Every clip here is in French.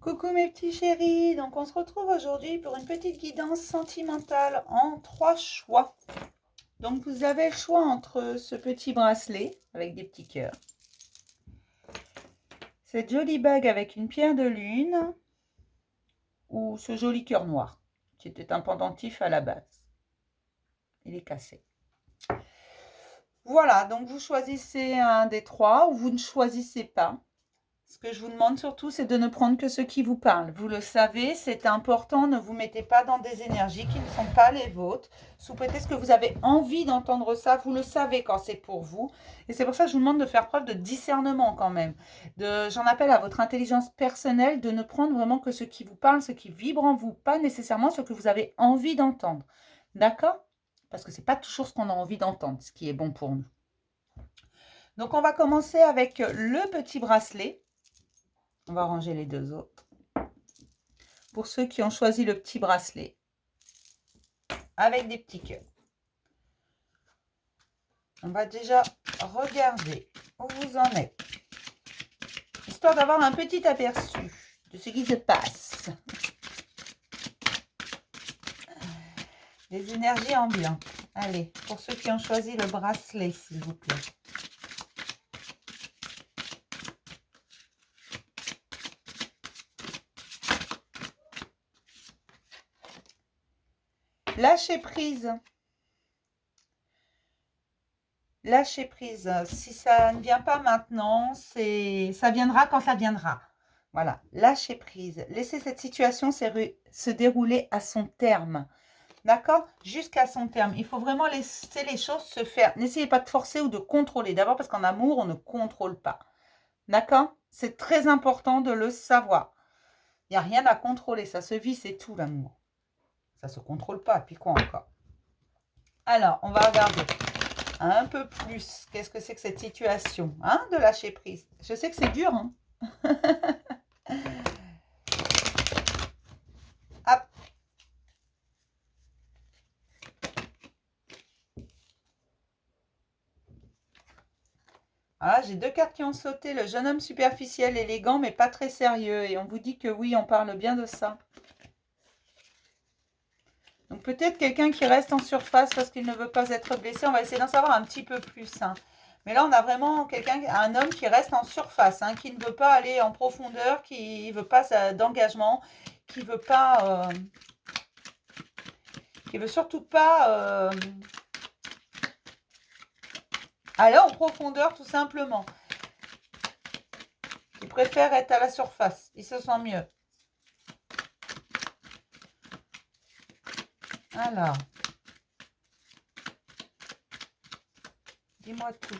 Coucou mes petits chéris, donc on se retrouve aujourd'hui pour une petite guidance sentimentale en 3 choix. Donc vous avez le choix entre ce petit bracelet avec des petits cœurs, cette jolie bague avec une pierre de lune ou ce joli cœur noir qui était un pendentif à la base. Il est cassé. Voilà, donc vous choisissez un des trois ou vous ne choisissez pas. Ce que je vous demande surtout, c'est de ne prendre que ce qui vous parle. Vous le savez, c'est important, ne vous mettez pas dans des énergies qui ne sont pas les vôtres. Sous prétexte que vous avez envie d'entendre ça, vous le savez quand c'est pour vous. Et c'est pour ça que je vous demande de faire preuve de discernement quand même. J'en appelle à votre intelligence personnelle de ne prendre vraiment que ce qui vous parle, ce qui vibre en vous, pas nécessairement ce que vous avez envie d'entendre. D'accord ? Parce que ce n'est pas toujours ce qu'on a envie d'entendre, ce qui est bon pour nous. Donc on va commencer avec le petit bracelet. On va ranger les deux autres. Pour ceux qui ont choisi le petit bracelet avec des petits cœurs. On va déjà regarder où vous en êtes. Histoire d'avoir un petit aperçu de ce qui se passe. Les énergies ambiantes. Allez, pour ceux qui ont choisi le bracelet, s'il vous plaît. Lâchez prise. Lâchez prise. Si ça ne vient pas maintenant, ça viendra quand ça viendra. Voilà, lâchez prise. Laissez cette situation se dérouler à son terme. D'accord? Jusqu'à son terme. Il faut vraiment laisser les choses se faire. N'essayez pas de forcer ou de contrôler. D'abord parce qu'en amour, on ne contrôle pas. D'accord? C'est très important de le savoir. Il n'y a rien à contrôler. Ça se vit, c'est tout l'amour. Ça ne se contrôle pas. Puis quoi encore? Alors, on va regarder un peu plus. Qu'est-ce que c'est que cette situation, hein, de lâcher prise? Je sais que c'est dur, hein. Hop. Ah, j'ai deux cartes qui ont sauté. Le jeune homme superficiel, élégant, mais pas très sérieux. Et on vous dit que oui, on parle bien de ça. Donc peut-être quelqu'un qui reste en surface parce qu'il ne veut pas être blessé. On va essayer d'en savoir un petit peu plus, hein. Mais là, on a vraiment un homme qui reste en surface, hein, qui ne veut pas aller en profondeur, qui ne veut pas d'engagement, qui veut pas, qui veut surtout pas aller en profondeur, tout simplement. Il préfère être à la surface. Il se sent mieux. Alors, dis-moi tout.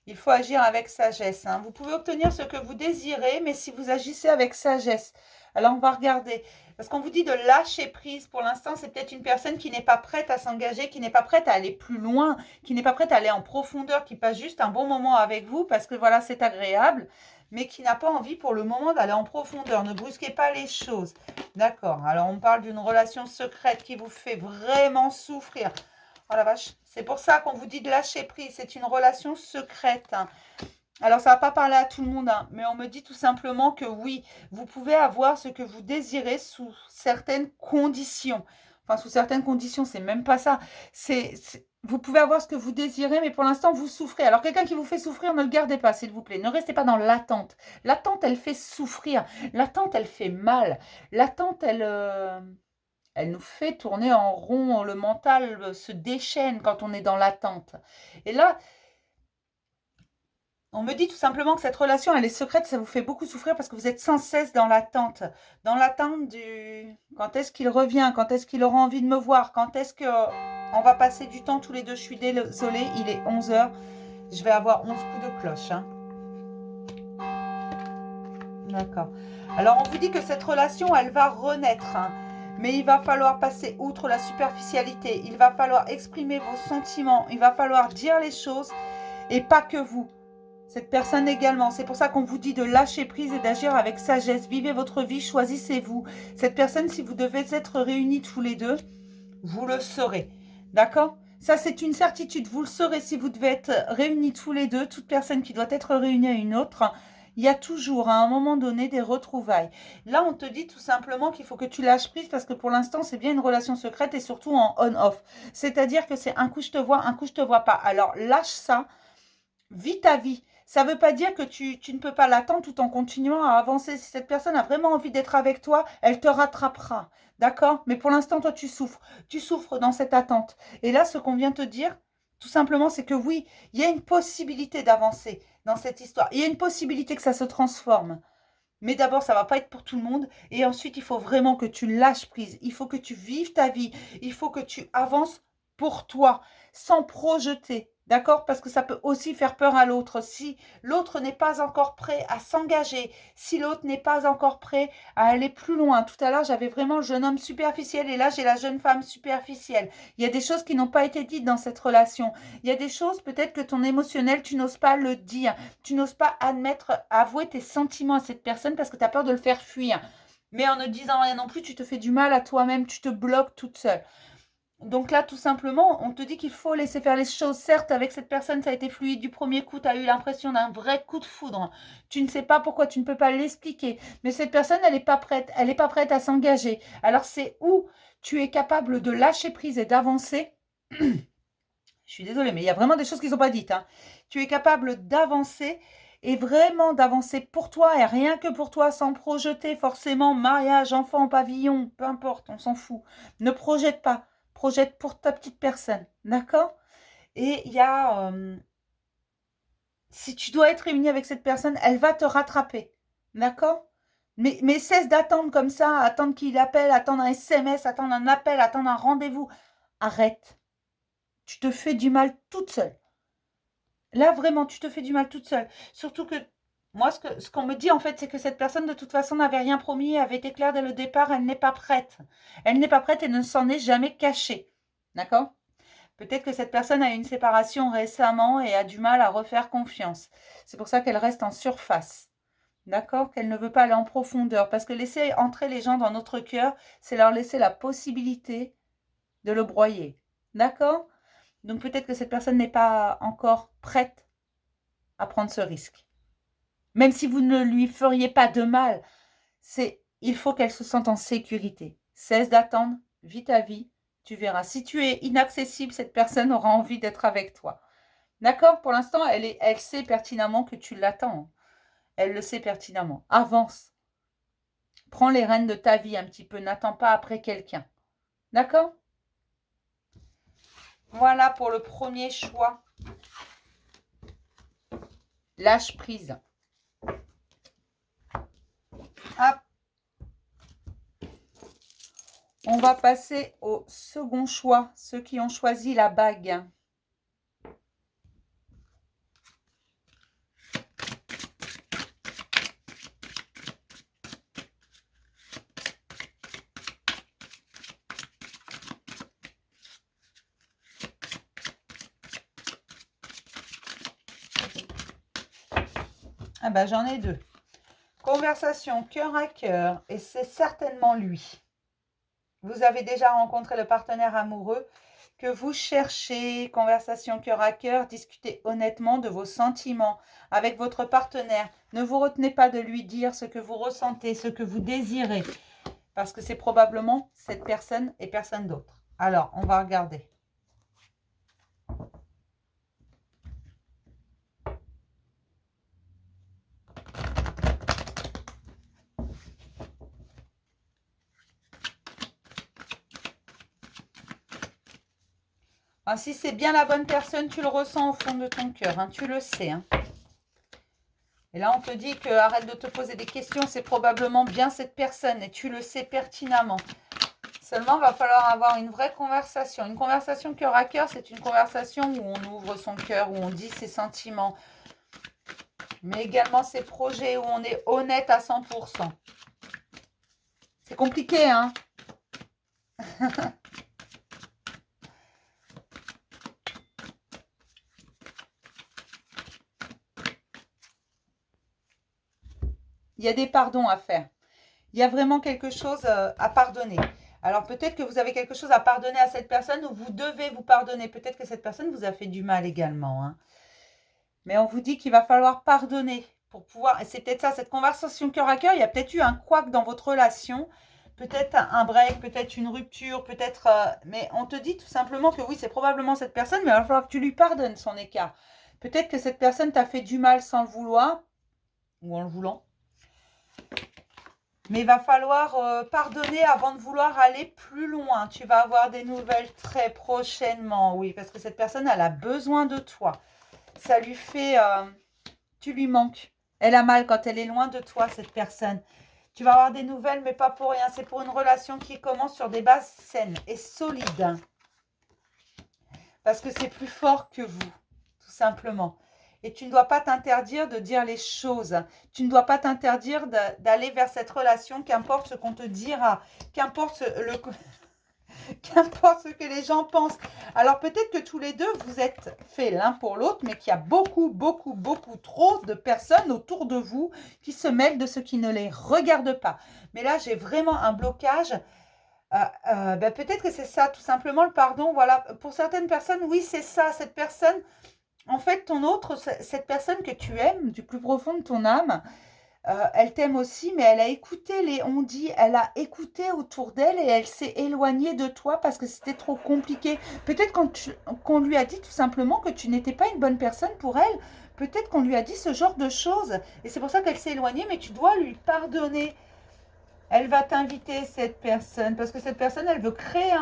Il faut agir avec sagesse, hein. Vous pouvez obtenir ce que vous désirez, mais si vous agissez avec sagesse. Alors, on va regarder. Parce qu'on vous dit de lâcher prise. Pour l'instant, c'est peut-être une personne qui n'est pas prête à s'engager, qui n'est pas prête à aller plus loin, qui n'est pas prête à aller en profondeur, qui passe juste un bon moment avec vous parce que voilà, c'est agréable, mais qui n'a pas envie pour le moment d'aller en profondeur. Ne brusquez pas les choses. D'accord. Alors, on parle d'une relation secrète qui vous fait vraiment souffrir. Oh la vache, c'est pour ça qu'on vous dit de lâcher prise. C'est une relation secrète, hein. Alors, ça ne va pas parler à tout le monde, hein, mais on me dit tout simplement que oui, vous pouvez avoir ce que vous désirez sous certaines conditions. Enfin, sous certaines conditions, c'est même pas ça. Vous pouvez avoir ce que vous désirez, mais pour l'instant, vous souffrez. Alors, quelqu'un qui vous fait souffrir, ne le gardez pas, s'il vous plaît. Ne restez pas dans l'attente. L'attente, elle fait souffrir. L'attente, elle fait mal. L'attente, elle nous fait tourner en rond. Le mental se déchaîne quand on est dans l'attente. Et là, on me dit tout simplement que cette relation, elle est secrète, ça vous fait beaucoup souffrir parce que vous êtes sans cesse dans l'attente. Dans l'attente du... Quand est-ce qu'il revient? Quand est-ce qu'il aura envie de me voir? Quand est-ce qu'on va passer du temps tous les deux? Je suis désolée, il est 11 h. Je vais avoir 11 coups de cloche, hein. D'accord. Alors, on vous dit que cette relation, elle va renaître, hein. Mais il va falloir passer outre la superficialité. Il va falloir exprimer vos sentiments. Il va falloir dire les choses et pas que vous. Cette personne également. C'est pour ça qu'on vous dit de lâcher prise et d'agir avec sagesse. Vivez votre vie, choisissez-vous. Cette personne, si vous devez être réunis tous les deux, vous le serez. D'accord? Ça, c'est une certitude. Vous le saurez si vous devez être réunis tous les deux. Toute personne qui doit être réunie à une autre, il y a toujours, à un moment donné, des retrouvailles. Là, on te dit tout simplement qu'il faut que tu lâches prise parce que pour l'instant, c'est bien une relation secrète et surtout en on-off. C'est-à-dire que c'est un coup je te vois, un coup je te vois pas. Alors, lâche ça, vis ta vie. Ça ne veut pas dire que tu ne peux pas l'attendre tout en continuant à avancer. Si cette personne a vraiment envie d'être avec toi, elle te rattrapera. D'accord? Mais pour l'instant, toi, tu souffres. Tu souffres dans cette attente. Et là, ce qu'on vient te dire, tout simplement, c'est que oui, il y a une possibilité d'avancer dans cette histoire. Il y a une possibilité que ça se transforme. Mais d'abord, ça ne va pas être pour tout le monde. Et ensuite, il faut vraiment que tu lâches prise. Il faut que tu vives ta vie. Il faut que tu avances pour toi, sans projeter. D'accord? Parce que ça peut aussi faire peur à l'autre. Si l'autre n'est pas encore prêt à s'engager, si l'autre n'est pas encore prêt à aller plus loin. Tout à l'heure, j'avais vraiment le jeune homme superficiel et là, j'ai la jeune femme superficielle. Il y a des choses qui n'ont pas été dites dans cette relation. Il y a des choses, peut-être que ton émotionnel, tu n'oses pas le dire. Tu n'oses pas admettre, avouer tes sentiments à cette personne parce que tu as peur de le faire fuir. Mais en ne disant rien non plus, tu te fais du mal à toi-même, tu te bloques toute seule. Donc là, tout simplement, on te dit qu'il faut laisser faire les choses. Certes, avec cette personne, ça a été fluide du premier coup, tu as eu l'impression d'un vrai coup de foudre. Tu ne sais pas pourquoi, tu ne peux pas l'expliquer. Mais cette personne, elle n'est pas prête. Elle n'est pas prête à s'engager. Alors c'est où tu es capable de lâcher prise et d'avancer. Je suis désolée, mais il y a vraiment des choses qui ne sont pas dites. Hein. Tu es capable d'avancer et vraiment d'avancer pour toi et rien que pour toi, sans projeter forcément mariage, enfant, pavillon, peu importe, on s'en fout. Ne projette pas. Projette pour ta petite personne, d'accord? Et il y a, si tu dois être réuni avec cette personne, elle va te rattraper, d'accord? Mais cesse d'attendre comme ça, attendre qu'il appelle, attendre un SMS, attendre un appel, attendre un rendez-vous. Arrête. Tu te fais du mal toute seule. Là, vraiment, tu te fais du mal toute seule. Surtout que moi, ce qu'on me dit, en fait, c'est que cette personne, de toute façon, n'avait rien promis, avait été claire dès le départ, elle n'est pas prête. Elle n'est pas prête et ne s'en est jamais cachée. D'accord? Peut-être que cette personne a eu une séparation récemment et a du mal à refaire confiance. C'est pour ça qu'elle reste en surface. D'accord? Qu'elle ne veut pas aller en profondeur. Parce que laisser entrer les gens dans notre cœur, c'est leur laisser la possibilité de le broyer. D'accord? Donc peut-être que cette personne n'est pas encore prête à prendre ce risque. Même si vous ne lui feriez pas de mal, il faut qu'elle se sente en sécurité. Cesse d'attendre, vis ta vie, tu verras. Si tu es inaccessible, cette personne aura envie d'être avec toi. D'accord? Pour l'instant, elle sait pertinemment que tu l'attends. Elle le sait pertinemment. Avance. Prends les rênes de ta vie un petit peu. N'attends pas après quelqu'un. D'accord? Voilà pour le premier choix. Lâche prise. Hop. On va passer au second choix, ceux qui ont choisi la bague. Ah ben j'en ai deux. Conversation cœur à cœur et c'est certainement lui. Vous avez déjà rencontré le partenaire amoureux que vous cherchez, conversation cœur à cœur, discutez honnêtement de vos sentiments avec votre partenaire. Ne vous retenez pas de lui dire ce que vous ressentez, ce que vous désirez, parce que c'est probablement cette personne et personne d'autre. Alors, on va regarder. Ah, si c'est bien la bonne personne, tu le ressens au fond de ton cœur, hein, tu le sais. Hein. Et là, on te dit que arrête de te poser des questions, c'est probablement bien cette personne et tu le sais pertinemment. Seulement, il va falloir avoir une vraie conversation. Une conversation cœur à cœur, c'est une conversation où on ouvre son cœur, où on dit ses sentiments, mais également ses projets, où on est honnête à 100%. C'est compliqué, hein? Il y a des pardons à faire. Il y a vraiment quelque chose à pardonner. Alors peut-être que vous avez quelque chose à pardonner à cette personne ou vous devez vous pardonner. Peut-être que cette personne vous a fait du mal également, hein. Mais on vous dit qu'il va falloir pardonner pour pouvoir... Et c'est peut-être ça, cette conversation cœur à cœur, il y a peut-être eu un couac dans votre relation, peut-être un break, peut-être une rupture, peut-être... mais on te dit tout simplement que oui, c'est probablement cette personne, mais il va falloir que tu lui pardonnes son écart. Peut-être que cette personne t'a fait du mal sans le vouloir, ou en le voulant. Mais il va falloir pardonner avant de vouloir aller plus loin. Tu vas avoir des nouvelles très prochainement, oui, parce que cette personne, elle a besoin de toi. Ça lui fait... tu lui manques. Elle a mal quand elle est loin de toi, cette personne. Tu vas avoir des nouvelles, mais pas pour rien. C'est pour une relation qui commence sur des bases saines et solides. Parce que c'est plus fort que vous, tout simplement. Et tu ne dois pas t'interdire de dire les choses. Tu ne dois pas t'interdire d'aller vers cette relation, qu'importe ce qu'on te dira, qu'importe qu'importe ce que les gens pensent. Alors peut-être que tous les deux, vous êtes faits l'un pour l'autre, mais qu'il y a beaucoup, beaucoup, beaucoup trop de personnes autour de vous qui se mêlent de ce qui ne les regarde pas. Mais là, j'ai vraiment un blocage. Peut-être que c'est ça, tout simplement le pardon. Voilà, pour certaines personnes, oui, c'est ça. Cette personne, en fait, cette personne que tu aimes du plus profond de ton âme, elle t'aime aussi, mais elle a écouté les on-dit, elle a écouté autour d'elle et elle s'est éloignée de toi parce que c'était trop compliqué. Peut-être qu'on lui a dit tout simplement que tu n'étais pas une bonne personne pour elle. Peut-être qu'on lui a dit ce genre de choses. Et c'est pour ça qu'elle s'est éloignée, mais tu dois lui pardonner. Elle va t'inviter, cette personne, parce que cette personne, elle veut créer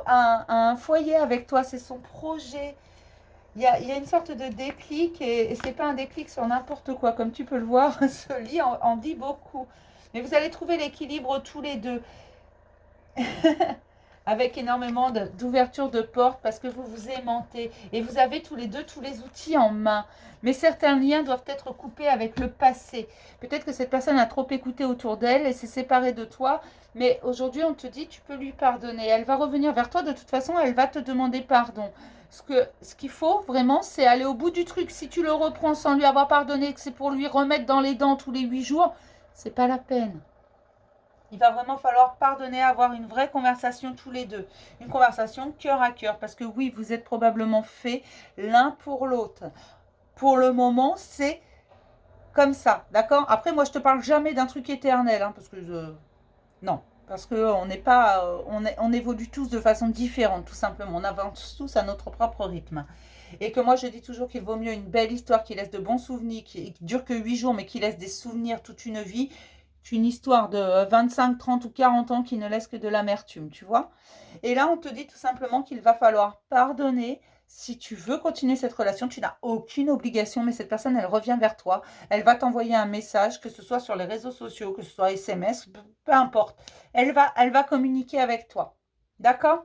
un foyer avec toi. C'est son projet. Il y a une sorte de déclic, et ce n'est pas un déclic sur n'importe quoi. Comme tu peux le voir, ce lit en dit beaucoup. Mais vous allez trouver l'équilibre tous les deux. Avec énormément d'ouverture de portes parce que vous vous aimantez. Et vous avez tous les deux tous les outils en main. Mais certains liens doivent être coupés avec le passé. Peut-être que cette personne a trop écouté autour d'elle et s'est séparée de toi. Mais aujourd'hui, on te dit, tu peux lui pardonner. Elle va revenir vers toi. De toute façon, elle va te demander pardon. Ce qu'il faut vraiment, c'est aller au bout du truc. Si tu le reprends sans lui avoir pardonné, que c'est pour lui remettre dans les dents tous les 8 jours, c'est pas la peine. Il va vraiment falloir pardonner, avoir une vraie conversation tous les deux. Une conversation cœur à cœur. Parce que oui, vous êtes probablement faits l'un pour l'autre. Pour le moment, c'est comme ça. D'accord? Après, moi, je te parle jamais d'un truc éternel. Hein, parce que non. Parce qu'on n'est pas, on évolue tous de façon différente, tout simplement. On avance tous à notre propre rythme. Et que moi, je dis toujours qu'il vaut mieux une belle histoire qui laisse de bons souvenirs, qui dure que 8 jours, mais qui laisse des souvenirs toute une vie, qu'une histoire de 25, 30 ou 40 ans qui ne laisse que de l'amertume, tu vois. Et là, on te dit tout simplement qu'il va falloir pardonner. Si tu veux continuer cette relation, tu n'as aucune obligation, mais cette personne, elle revient vers toi. Elle va t'envoyer un message, que ce soit sur les réseaux sociaux, que ce soit SMS, peu importe. Elle va communiquer avec toi. D'accord?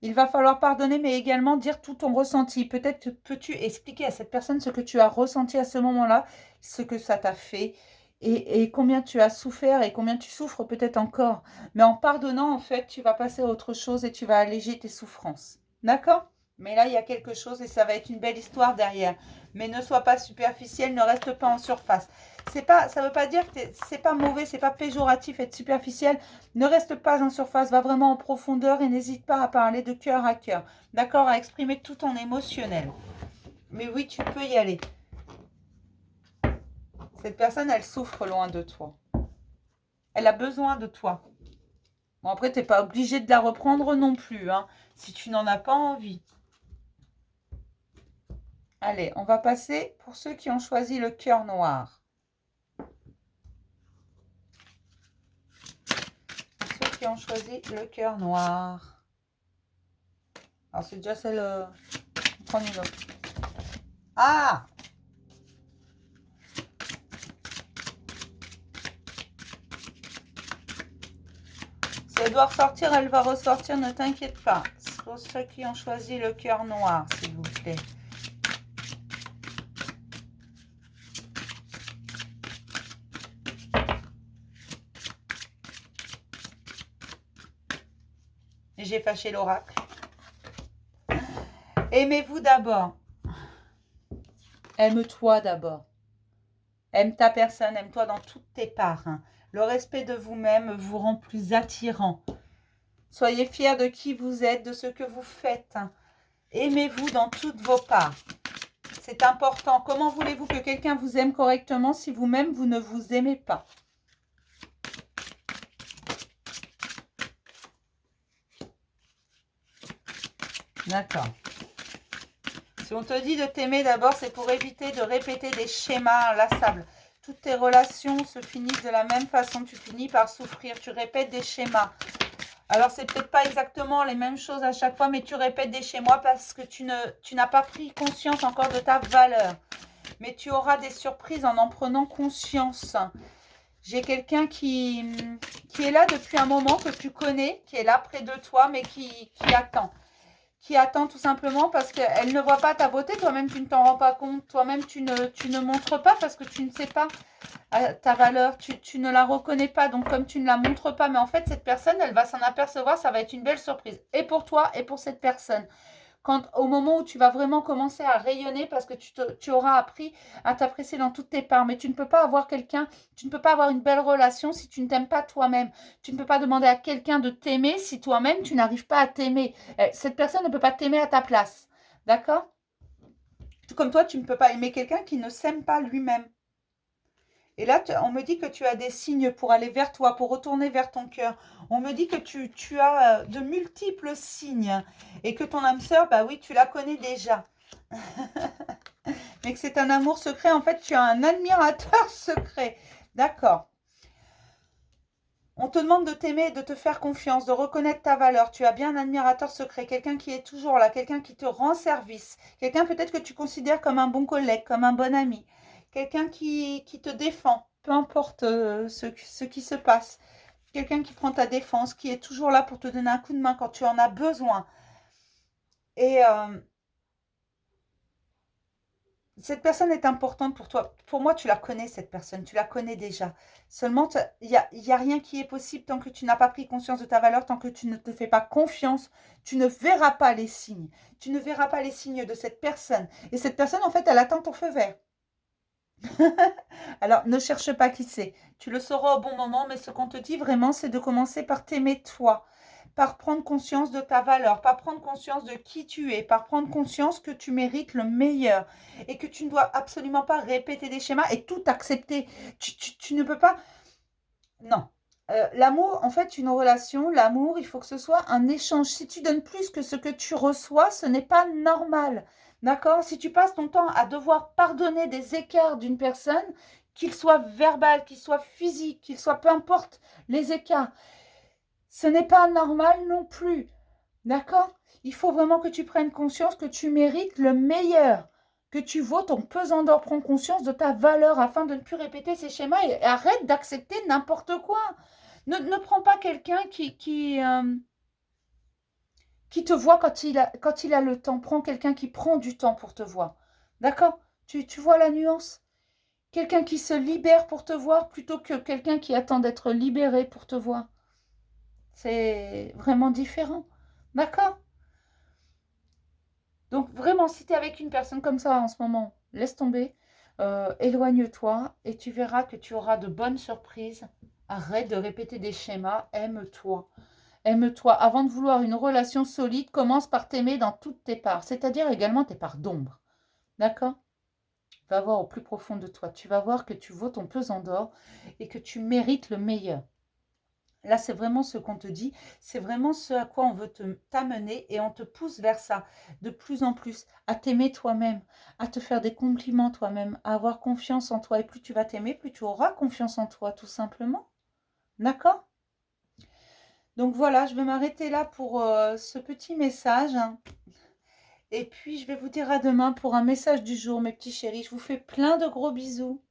Il va falloir pardonner, mais également dire tout ton ressenti. Peut-être peux-tu expliquer à cette personne ce que tu as ressenti à ce moment-là, ce que ça t'a fait, et combien tu as souffert et combien tu souffres peut-être encore. Mais en pardonnant, en fait, tu vas passer à autre chose et tu vas alléger tes souffrances. D'accord? Mais là, il y a quelque chose et ça va être une belle histoire derrière. Mais ne sois pas superficiel, ne reste pas en surface. Ça ne veut pas dire que c'est pas mauvais, c'est pas péjoratif être superficiel. Ne reste pas en surface, va vraiment en profondeur et n'hésite pas à parler de cœur à cœur. D'accord? À exprimer tout ton émotionnel. Mais oui, tu peux y aller. Cette personne, elle souffre loin de toi. Elle a besoin de toi. Bon, après, tu n'es pas obligé de la reprendre non plus, hein, si tu n'en as pas envie. Allez, on va passer pour ceux qui ont choisi le cœur noir. Pour ceux qui ont choisi le cœur noir. Alors, c'est déjà celle... on prend une autre. Ah! Si elle doit ressortir, elle va ressortir, ne t'inquiète pas. C'est pour ceux qui ont choisi le cœur noir, s'il vous plaît. J'ai fâché l'oracle. Aimez-vous d'abord. Aime-toi d'abord. Aime ta personne, aime-toi dans toutes tes parts. Hein. Le respect de vous-même vous rend plus attirant. Soyez fiers de qui vous êtes, de ce que vous faites. Aimez-vous dans toutes vos parts. C'est important. Comment voulez-vous que quelqu'un vous aime correctement si vous-même, vous ne vous aimez pas? D'accord. Si on te dit de t'aimer d'abord, c'est pour éviter de répéter des schémas inlassables. Toutes tes relations se finissent de la même façon. Tu finis par souffrir. Tu répètes des schémas. Alors, c'est peut-être pas exactement les mêmes choses à chaque fois, mais tu répètes des schémas parce que tu n'as pas pris conscience encore de ta valeur. Mais tu auras des surprises en prenant conscience. J'ai quelqu'un qui est là depuis un moment, que tu connais, qui est là près de toi, mais qui attend. Qui attend tout simplement parce qu'elle ne voit pas ta beauté, toi-même tu ne t'en rends pas compte, toi-même tu ne montres pas parce que tu ne sais pas ta valeur, tu ne la reconnais pas, donc comme tu ne la montres pas, mais en fait cette personne, elle va s'en apercevoir, ça va être une belle surprise, et pour toi et pour cette personne. Au moment où tu vas vraiment commencer à rayonner parce que tu auras appris à t'apprécier dans toutes tes parts. Mais tu ne peux pas avoir tu ne peux pas avoir une belle relation si tu ne t'aimes pas toi-même. Tu ne peux pas demander à quelqu'un de t'aimer si toi-même tu n'arrives pas à t'aimer. Cette personne ne peut pas t'aimer à ta place. D'accord? Tout comme toi, tu ne peux pas aimer quelqu'un qui ne s'aime pas lui-même. Et là, on me dit que tu as des signes pour aller vers toi, pour retourner vers ton cœur. On me dit que tu as de multiples signes et que ton âme sœur, bah oui, tu la connais déjà. Mais que c'est un amour secret. En fait, tu as un admirateur secret. D'accord. On te demande de t'aimer et de te faire confiance, de reconnaître ta valeur. Tu as bien un admirateur secret, quelqu'un qui est toujours là, quelqu'un qui te rend service, quelqu'un peut-être que tu considères comme un bon collègue, comme un bon ami, quelqu'un qui te défend, peu importe ce qui se passe. Quelqu'un qui prend ta défense, qui est toujours là pour te donner un coup de main quand tu en as besoin. Et cette personne est importante pour toi. Pour moi, tu la connais, cette personne. Tu la connais déjà. Seulement, il y a rien qui est possible tant que tu n'as pas pris conscience de ta valeur, tant que tu ne te fais pas confiance. Tu ne verras pas les signes. Tu ne verras pas les signes de cette personne. Et cette personne, en fait, elle attend ton feu vert. Alors, ne cherche pas qui c'est. Tu le sauras au bon moment, mais ce qu'on te dit vraiment, c'est de commencer par t'aimer toi, par prendre conscience de ta valeur, par prendre conscience de qui tu es, par prendre conscience que tu mérites le meilleur et que tu ne dois absolument pas répéter des schémas et tout accepter. Tu ne peux pas... Non. L'amour, en fait, une relation, l'amour, il faut que ce soit un échange. Si tu donnes plus que ce que tu reçois, ce n'est pas normal. D'accord? Si tu passes ton temps à devoir pardonner des écarts d'une personne, qu'ils soient verbal, qu'ils soient physiques, qu'ils soient peu importe les écarts, ce n'est pas normal non plus. D'accord? Il faut vraiment que tu prennes conscience que tu mérites le meilleur, que tu vaux ton pesant d'or. Prends conscience de ta valeur afin de ne plus répéter ces schémas et arrête d'accepter n'importe quoi. Ne prends pas quelqu'un qui te voit quand il a le temps. Prends quelqu'un qui prend du temps pour te voir. D'accord? Tu vois la nuance? Quelqu'un qui se libère pour te voir plutôt que quelqu'un qui attend d'être libéré pour te voir. C'est vraiment différent. D'accord? Donc vraiment, si tu es avec une personne comme ça en ce moment, laisse tomber, éloigne-toi et tu verras que tu auras de bonnes surprises. Arrête de répéter des schémas, aime-toi. Aime-toi. Avant de vouloir une relation solide, commence par t'aimer dans toutes tes parts, c'est-à-dire également tes parts d'ombre. D'accord? Va voir au plus profond de toi. Tu vas voir que tu vaux ton pesant d'or et que tu mérites le meilleur. Là, c'est vraiment ce qu'on te dit, c'est vraiment ce à quoi on veut t'amener et on te pousse vers ça, de plus en plus, à t'aimer toi-même, à te faire des compliments toi-même, à avoir confiance en toi. Et plus tu vas t'aimer, plus tu auras confiance en toi, tout simplement. D'accord? Donc voilà, je vais m'arrêter là pour ce petit message. Et puis, je vais vous dire à demain pour un message du jour, mes petits chéris. Je vous fais plein de gros bisous.